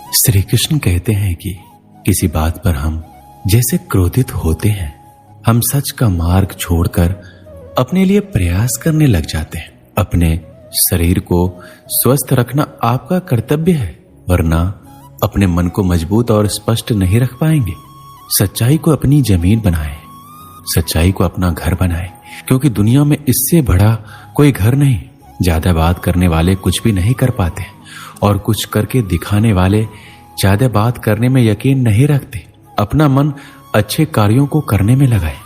श्री कृष्ण कहते हैं कि किसी बात पर हम जैसे क्रोधित होते हैं, हम सच का मार्ग छोड़कर अपने लिए प्रयास करने लग जाते हैं। अपने शरीर को स्वस्थ रखना आपका कर्तव्य है, वरना अपने मन को मजबूत और स्पष्ट नहीं रख पाएंगे। सच्चाई को अपनी जमीन बनाएं, सच्चाई को अपना घर बनाएं, क्योंकि दुनिया में इससे बड़ा कोई घर नहीं। ज्यादा बात करने वाले कुछ भी नहीं कर पाते और कुछ करके दिखाने वाले ज्यादा बात करने में यकीन नहीं रखते। अपना मन अच्छे कार्यों को करने में लगाएं,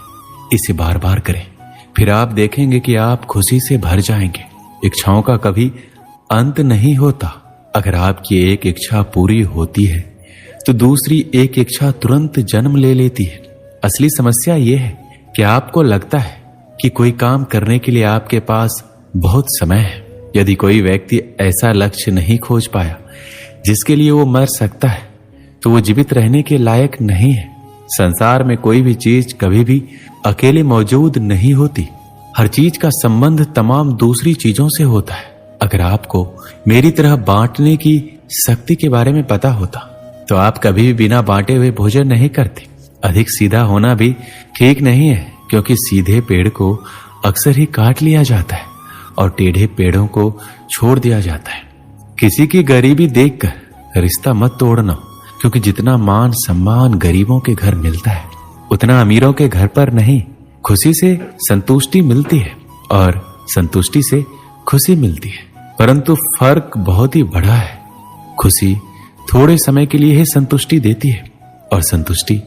इसे बार बार करें, फिर आप देखेंगे कि आप खुशी से भर जाएंगे। इच्छाओं का कभी अंत नहीं होता। अगर आपकी एक इच्छा पूरी होती है तो दूसरी एक इच्छा तुरंत जन्म ले लेती है। असली समस्या यह है कि आपको लगता है कि कोई काम करने के लिए आपके पास बहुत समय है। यदि कोई व्यक्ति ऐसा लक्ष्य नहीं खोज पाया जिसके लिए वो मर सकता है, तो वो जीवित रहने के लायक नहीं है। संसार में कोई भी चीज कभी भी अकेले मौजूद नहीं होती। हर चीज का संबंध तमाम दूसरी चीजों से होता है। अगर आपको मेरी तरह बांटने की शक्ति के बारे में पता होता तो आप कभी भी बिना बांटे हुए भोजन नहीं करते। अधिक सीधा होना भी ठीक नहीं है, क्योंकि सीधे पेड़ को अक्सर ही काट लिया जाता है और टेढ़े पेड़ों को छोड़ दिया जाता है। किसी की गरीबी देखकर रिश्ता मत तोड़ना, क्योंकि जितना मान सम्मान गरीबों के घर मिलता है उतना अमीरों के घर पर नहीं। खुशी से संतुष्टि मिलती है और संतुष्टि से खुशी मिलती है, परंतु फर्क बहुत ही बड़ा है। खुशी थोड़े समय के लिए ही संतुष्टि देती है और संतुष्टि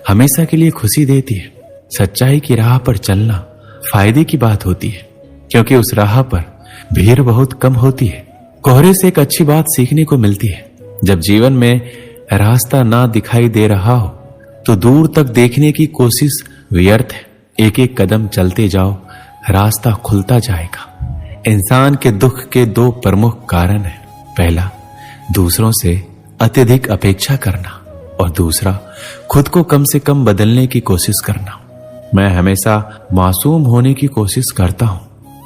हमेशा के लिए खुशी देती है। सच्चाई की राह पर चलना फायदे की बात होती है, क्योंकि उस राह पर भीड़ बहुत कम होती है। कोहरे से एक अच्छी बात सीखने को मिलती है। जब जीवन में रास्ता ना दिखाई दे रहा हो तो दूर तक देखने की कोशिश व्यर्थ है। एक एक कदम चलते जाओ, रास्ता खुलता जाएगा। इंसान के दुख के दो प्रमुख कारण हैं। पहला, दूसरों से अत्यधिक अपेक्षा करना, और दूसरा, खुद को कम से कम बदलने की कोशिश करना। मैं हमेशा मासूम होने की कोशिश करता हूं,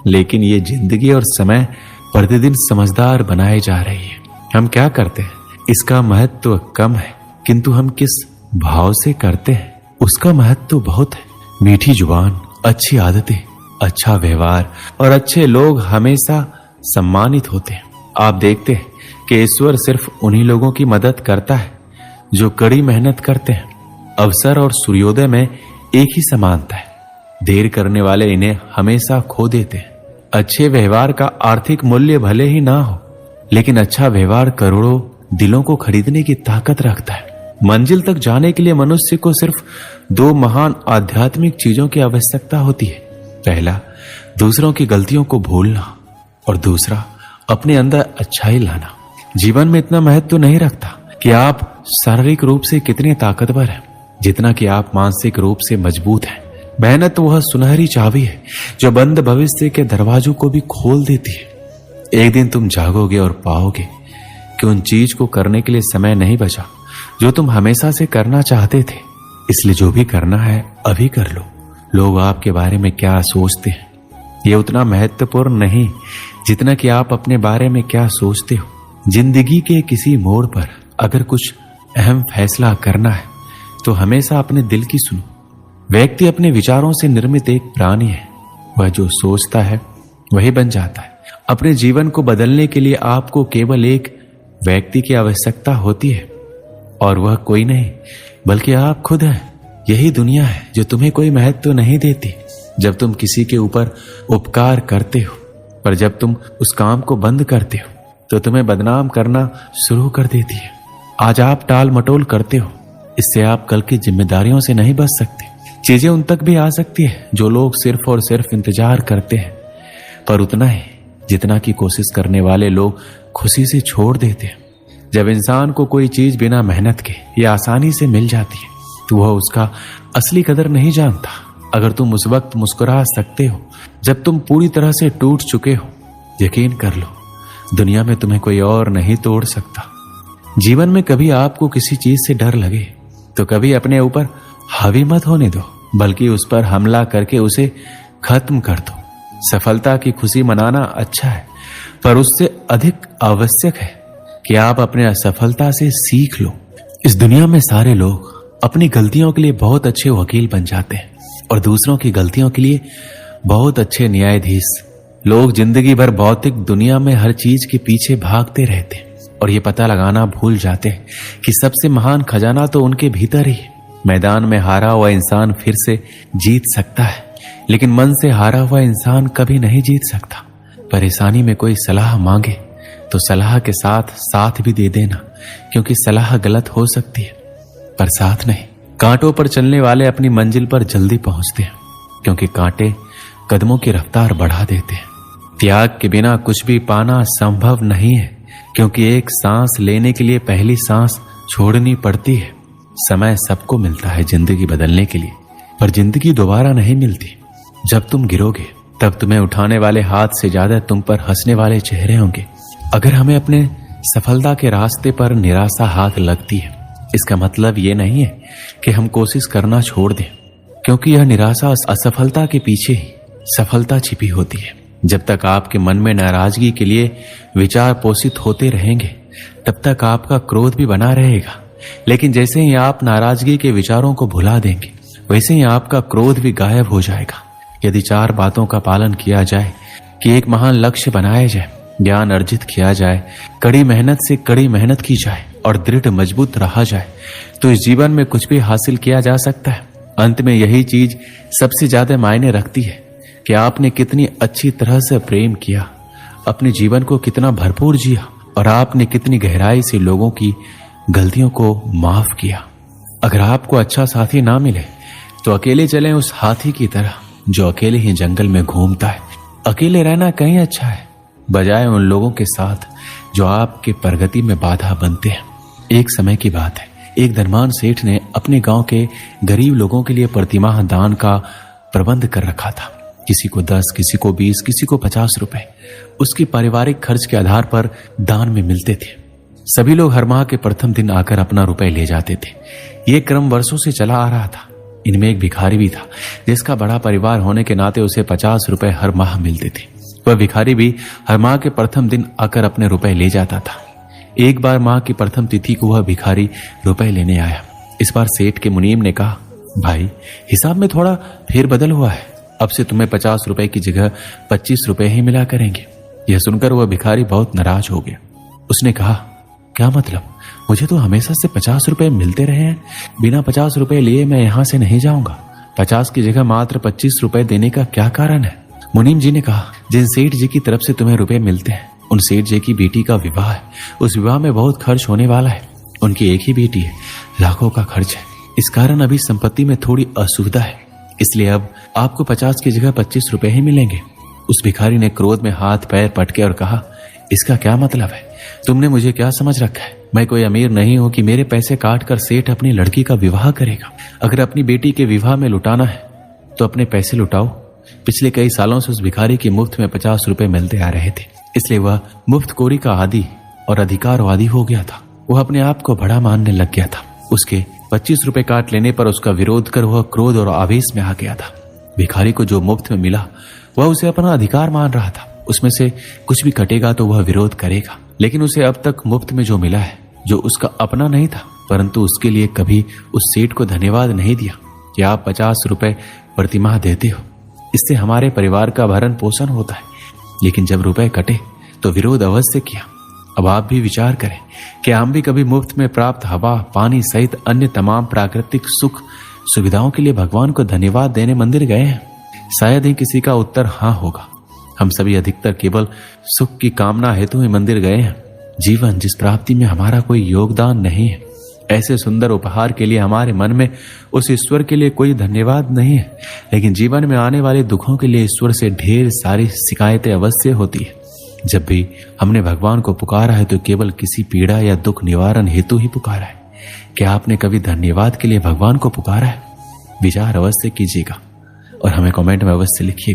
लेकिन ये जिंदगी और समय प्रतिदिन समझदार बनाए जा रही है। हम क्या करते हैं इसका महत्व कम है, किंतु हम किस भाव से करते हैं उसका महत्व बहुत है। मीठी जुबान, अच्छी आदतें, अच्छा व्यवहार और अच्छे लोग हमेशा सम्मानित होते हैं। आप देखते हैं कि ईश्वर सिर्फ उन्हीं लोगों की मदद करता है जो कड़ी मेहनत करते हैं। अवसर और सूर्योदय में एक ही समानता है। देर करने वाले इन्हें हमेशा खो देते हैं। अच्छे व्यवहार का आर्थिक मूल्य भले ही ना हो, लेकिन अच्छा व्यवहार करोड़ों दिलों को खरीदने की ताकत रखता है। मंजिल तक जाने के लिए मनुष्य को सिर्फ दो महान आध्यात्मिक चीजों की आवश्यकता होती है। पहला, दूसरों की गलतियों को भूलना, और दूसरा, अपने अंदर अच्छाई लाना। जीवन में इतना महत्व नहीं रखता कि आप शारीरिक रूप से कितने ताकतवर हैं, जितना कि आप मानसिक रूप से मजबूत हैं। मेहनत वह सुनहरी चाबी है जो बंद भविष्य के दरवाजों को भी खोल देती है। एक दिन तुम जागोगे और पाओगे कि उन चीज को करने के लिए समय नहीं बचा जो तुम हमेशा से करना चाहते थे। इसलिए जो भी करना है अभी कर लो। लोग आपके बारे में क्या सोचते हैं ये उतना महत्वपूर्ण नहीं जितना कि आप अपने बारे में क्या सोचते हो। जिंदगी के किसी मोड़ पर अगर कुछ अहम फैसला करना है तो हमेशा अपने दिल की सुनो। व्यक्ति अपने विचारों से निर्मित एक प्राणी है। वह जो सोचता है वही बन जाता है। अपने जीवन को बदलने के लिए आपको केवल एक व्यक्ति की आवश्यकता होती है, और वह कोई नहीं बल्कि आप खुद हैं। यही दुनिया है जो तुम्हें कोई महत्व नहीं देती जब तुम किसी के ऊपर उपकार करते हो, पर जब तुम उस काम को बंद करते हो तो तुम्हें बदनाम करना शुरू कर देती है। आज आप टाल मटोल करते हो, इससे आप कल की जिम्मेदारियों से नहीं बच सकते। चीजें उन तक भी आ सकती है जो लोग सिर्फ और सिर्फ इंतजार करते हैं, पर उतना ही जितना की कोशिश करने वाले लोग खुशी से छोड़ देते हैं। जब इंसान को कोई चीज बिना मेहनत के या आसानी से मिल जाती है तो वह उसका असली कदर नहीं जानता। अगर तुम उस वक्त मुस्कुरा सकते हो जब तुम पूरी तरह से टूट चुके हो, यकीन कर लो दुनिया में तुम्हें कोई और नहीं तोड़ सकता। जीवन में कभी आपको किसी चीज से डर लगे तो कभी अपने ऊपर हावी मत होने दो, बल्कि उस पर हमला करके उसे खत्म कर दो। सफलता की खुशी मनाना अच्छा है, पर उससे अधिक आवश्यक है कि आप अपने असफलता से सीख लो। इस दुनिया में सारे लोग अपनी गलतियों के लिए बहुत अच्छे वकील बन जाते हैं और दूसरों की गलतियों के लिए बहुत अच्छे न्यायाधीश। लोग जिंदगी भर भौतिक दुनिया में हर चीज के पीछे भागते रहते हैं और ये पता लगाना भूल जाते हैं कि सबसे महान खजाना तो उनके भीतर ही है। मैदान में हारा हुआ इंसान फिर से जीत सकता है, लेकिन मन से हारा हुआ इंसान कभी नहीं जीत सकता। परेशानी में कोई सलाह मांगे तो सलाह के साथ साथ भी दे देना, क्योंकि सलाह गलत हो सकती है पर साथ नहीं। कांटों पर चलने वाले अपनी मंजिल पर जल्दी पहुंचते हैं, क्योंकि कांटे कदमों की रफ्तार बढ़ा देते हैं। त्याग के बिना कुछ भी पाना संभव नहीं है, क्योंकि एक सांस लेने के लिए पहली सांस छोड़नी पड़ती है। समय सबको मिलता है जिंदगी बदलने के लिए, पर जिंदगी दोबारा नहीं मिलती। जब तुम गिरोगे तब तुम्हें उठाने वाले हाथ से ज्यादा तुम पर हंसने वाले चेहरे होंगे। अगर हमें अपने सफलता के रास्ते पर निराशा हाथ लगती है, इसका मतलब ये नहीं है कि हम कोशिश करना छोड़ दें, क्योंकि यह निराशा असफलता के पीछे ही सफलता छिपी होती है। जब तक आपके मन में नाराजगी के लिए विचार पोषित होते रहेंगे, तब तक आपका क्रोध भी बना रहेगा। लेकिन जैसे ही आप नाराजगी के विचारों को भुला देंगे, वैसे ही आपका क्रोध भी गायब हो जाएगा। यदि 4 बातों का पालन किया जाए कि एक महान लक्ष्य बनाया जाए, ज्ञान अर्जित किया जाए, कड़ी मेहनत से कड़ी मेहनत की जाए और दृढ़ मजबूत रहा जाए, तो इस जीवन में कुछ भी हासिल किया जा सकता है। अंत में यही चीज सबसे ज्यादा मायने रखती है कि आपने कितनी अच्छी तरह से प्रेम किया, अपने जीवन को कितना भरपूर जिया और आपने कितनी गहराई से लोगों की गलतियों को माफ किया। अगर आपको अच्छा साथी ना मिले तो अकेले चलें उस हाथी की तरह जो अकेले ही जंगल में घूमता है। अकेले रहना कहीं अच्छा है, बजाय उन लोगों के साथ जो आपके प्रगति में बाधा बनते हैं। एक समय की बात है, एक धनवान सेठ ने अपने गांव के गरीब लोगों के लिए प्रतिमाह दान का प्रबंध कर रखा था। किसी को 10, किसी को 20, किसी को 50 रुपए उसकी पारिवारिक खर्च के आधार पर दान में मिलते थे। सभी लोग हर माह के प्रथम दिन आकर अपना रुपए ले जाते थे। ये क्रम वर्षों से चला आ रहा था। इनमें एक भिखारी भी था, जिसका बड़ा परिवार होने के नाते उसे 50 रुपए हर माह मिलते थे। वह भिखारी भी हर माह के प्रथम दिन आकर अपने रुपए ले जाता था। एक बार माह की प्रथम तिथि को वह भिखारी रुपए लेने आया। इस बार सेठ के मुनीम ने कहा, भाई हिसाब में थोड़ा फेरबदल हुआ है, अब से तुम्हें 50 रुपए की जगह 25 रुपए ही मिला करेंगे। यह सुनकर वह भिखारी बहुत नाराज हो गया। उसने कहा, क्या मतलब, मुझे तो हमेशा से 50 रुपए मिलते रहे हैं, बिना 50 रुपए लिए मैं यहाँ से नहीं जाऊंगा। 50 की जगह मात्र 25 रुपए देने का क्या कारण है? मुनीम जी ने कहा, जिन सेठ जी की तरफ से तुम्हें रुपए मिलते हैं, उन सेठ जी की बेटी का विवाह है। उस विवाह में बहुत खर्च होने वाला है। उनकी एक ही बेटी है, लाखों का खर्च है। इस कारण अभी संपत्ति में थोड़ी असुविधा है, इसलिए अब आपको 50 की जगह 25 रुपए ही मिलेंगे। उस भिखारी ने क्रोध में हाथ पैर पटके और कहा, इसका क्या मतलब है? तुमने मुझे क्या समझ रखा है? मैं कोई अमीर नहीं हूं कि मेरे पैसे काट कर सेठ अपनी लड़की का विवाह करेगा। अगर अपनी बेटी के विवाह में लुटाना है तो अपने पैसे लुटाओ। पिछले कई सालों से उस भिखारी की मुफ्त में 50 रुपए मिलते आ रहे थे, इसलिए वह मुफ्तखोरी का आदी और अधिकारवादी हो गया था। वह अपने आप को बड़ा मानने लग गया था। उसके 25 रुपए काट लेने पर उसका विरोध कर वह क्रोध और आवेश में आ गया था। भिखारी को जो मुफ्त में मिला वह उसे अपना अधिकार मान रहा था। उसमें से कुछ भी कटेगा तो वह विरोध करेगा। लेकिन उसे अब तक मुफ्त में जो मिला है, जो उसका अपना नहीं था, परंतु उसके लिए कभी उस सेठ को धन्यवाद नहीं दिया कि आप 50 रुपए प्रतिमाह देते हो, इससे हमारे परिवार का भरण पोषण होता है। लेकिन जब रुपए कटे तो विरोध अवश्य किया। अब आप भी विचार करें कि हम भी कभी मुफ्त में प्राप्त हवा, पानी सहित अन्य तमाम प्राकृतिक सुख सुविधाओं के लिए भगवान को धन्यवाद देने मंदिर गए हैं? शायद ही किसी का उत्तर हाँ होगा। हम सभी अधिकतर केवल सुख की कामना हेतु ही मंदिर गए हैं। जीवन जिस प्राप्ति में हमारा कोई योगदान नहीं है, ऐसे सुंदर उपहार के लिए हमारे मन में उस ईश्वर के लिए कोई धन्यवाद नहीं है। लेकिन जीवन में आने वाले दुखों के लिए ईश्वर से ढेर सारी शिकायतें अवश्य होती है। जब भी हमने भगवान को पुकारा है तो केवल किसी पीड़ा या दुख निवारण हेतु ही पुकारा है। क्या आपने कभी धन्यवाद के लिए भगवान को पुकारा है? विचार अवश्य कीजिएगा और हमें कमेंट में अवश्य लिखिए।